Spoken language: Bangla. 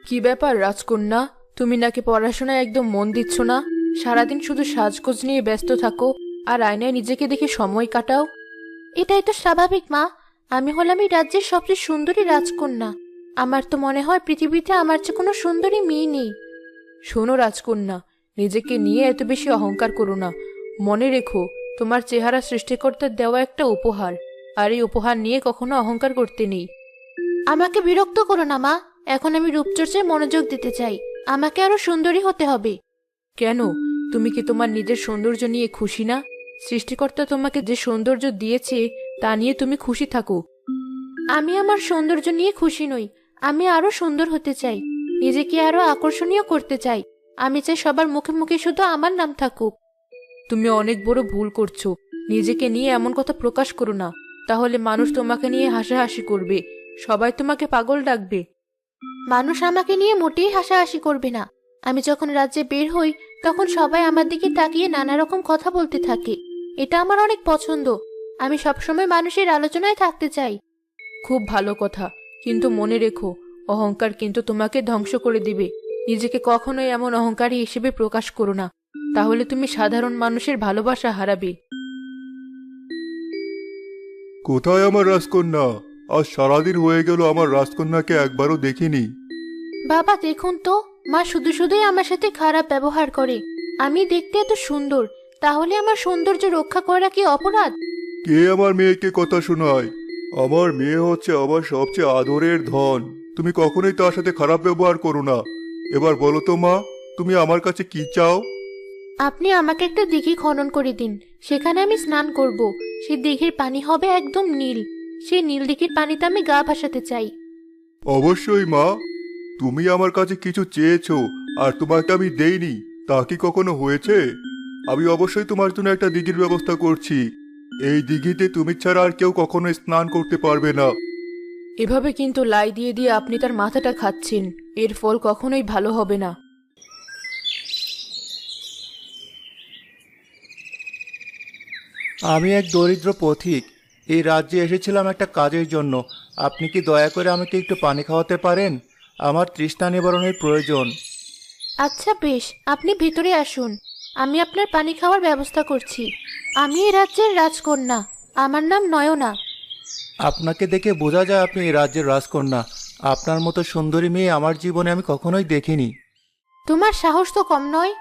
কি ব্যাপার রাজকন্যা, তুমি নাকি পড়াশোনায় একদম মন দিচ্ছ না? সারাদিন শুধু সাজগোজ নিয়ে ব্যস্ত থাকো আর আয়নায় নিজেকে দেখে সময় কাটাও। এটাই তো স্বাভাবিক মা। আমি হলাম এই রাজ্যের সবচেয়ে সুন্দরী রাজকন্যা। আমার তো মনে হয় পৃথিবীতে আমার চেয়ে কোনো সুন্দরী মেয়ে নেই। শোনো রাজকন্যা, নিজেকে নিয়ে এত বেশি অহংকার করো না। মনে রেখো, তোমার চেহারা সৃষ্টিকর্তার দেওয়া একটা উপহার, আর এই উপহার নিয়ে কখনো অহংকার করতে নেই। আমাকে বিরক্ত করো না মা। এখন আমি রূপচর্চায় মনোযোগ দিতে চাই। আমাকে আরো সুন্দরী হতে হবে। কেন? তুমি কি তোমার নিজের সৌন্দর্য নিয়ে খুশি না? সৃষ্টিকর্তা তোমাকে যে সৌন্দর্য দিয়েছে তা নিয়ে তুমি খুশি থাকো। আমি আমার সৌন্দর্য নিয়ে খুশি নই। আমি আরো সুন্দর হতে চাই, নিজেকে আরো আকর্ষণীয় করতে চাই। আমি চাই সবার মুখে মুখে শুধু আমার নাম থাকুক। তুমি অনেক বড় ভুল করছো। নিজেকে নিয়ে এমন কথা প্রকাশ করো না, তাহলে মানুষ তোমাকে নিয়ে হাসাহাসি করবে, সবাই তোমাকে পাগল ডাকবে। মানুষ আমাকে নিয়ে মোটেই হাসাহাসি করবে না। আমি যখন রাজ্যে বের হই তখন সবাই আমার দিকে তাকিয়ে নানা রকম কথা বলতে থাকে। এটা আমার অনেক পছন্দ। আমি সবসময় মানুষের আলোচনায় থাকতে চাই। খুব ভালো কথা, কিন্তু মনে রেখো, অহংকার কিন্তু তোমাকে ধ্বংস করে দিবে। নিজেকে কখনোই এমন অহংকারী হিসেবে প্রকাশ করো না, তাহলে তুমি সাধারণ মানুষের ভালোবাসা হারাবে। কোথায় আমার রাজকন্যা? আজ সারাদিন হয়ে গেল আমার রাজকন্যাকে একবারও দেখিনি। বাবা দেখুন তো, মা শুধু শুধুই আমার সাথে খারাপ ব্যবহার করে। আমি দেখতে এত সুন্দর, তাহলে আমার সৌন্দর্য রক্ষা করা কি অপরাধ? কে আমার মেয়েকে কথা শোনায়? আমার মেয়ে হচ্ছে আমার সবচেয়ে আদরের ধন। তুমি কখনোই তার সাথে খারাপ ব্যবহার করো না। এবার বলো তো মা, তুমি আমার কাছে কি চাও? আপনি আমাকে একটা দিঘি খনন করে দিন। সেখানে আমি স্নান করব। সেই দিঘির পানি হবে একদম নীল। সেই নীল দিঘির পানিতে আমি গা ভাসাতে চাই। অবশ্যই মা, তুমি আমার কাছে কিছু চেয়েছো আর তোমাকে আমি দেইনি, তা কি কখনো হয়েছে? আমি অবশ্যই তোমার জন্য একটা দিঘির ব্যবস্থা করছি। এই দিঘিতে তুমি ছাড়া আর কেউ কখনো স্নান করতে পারবে না। এভাবে কিন্তু লাই দিয়ে দিয়ে আপনি তার মাথাটা খাচ্ছেন। এর ফল কখনোই ভালো হবে না। আমি এক দরিদ্র পথিক। এই রাজ্যে এসেছিলাম একটা কাজের জন্য। আপনি কি দয়া করে আমাকে একটু পানি খাওয়াতে পারেন? আমার তৃষ্ণা নিবারণের প্রয়োজন। আচ্ছা বেশ, আপনি ভিতরে আসুন। আমি আপনার পানি খাওয়ার ব্যবস্থা করছি। আমি এই রাজ্যের রাজকন্যা। আমার নাম নয়না। আপনাকে দেখে বোঝা যায় আপনি এই রাজ্যের রাজকন্যা। আপনার মতো সুন্দরী মেয়ে আমার জীবনে আমি কখনোই দেখিনি। তোমার সাহস তো কম নয়।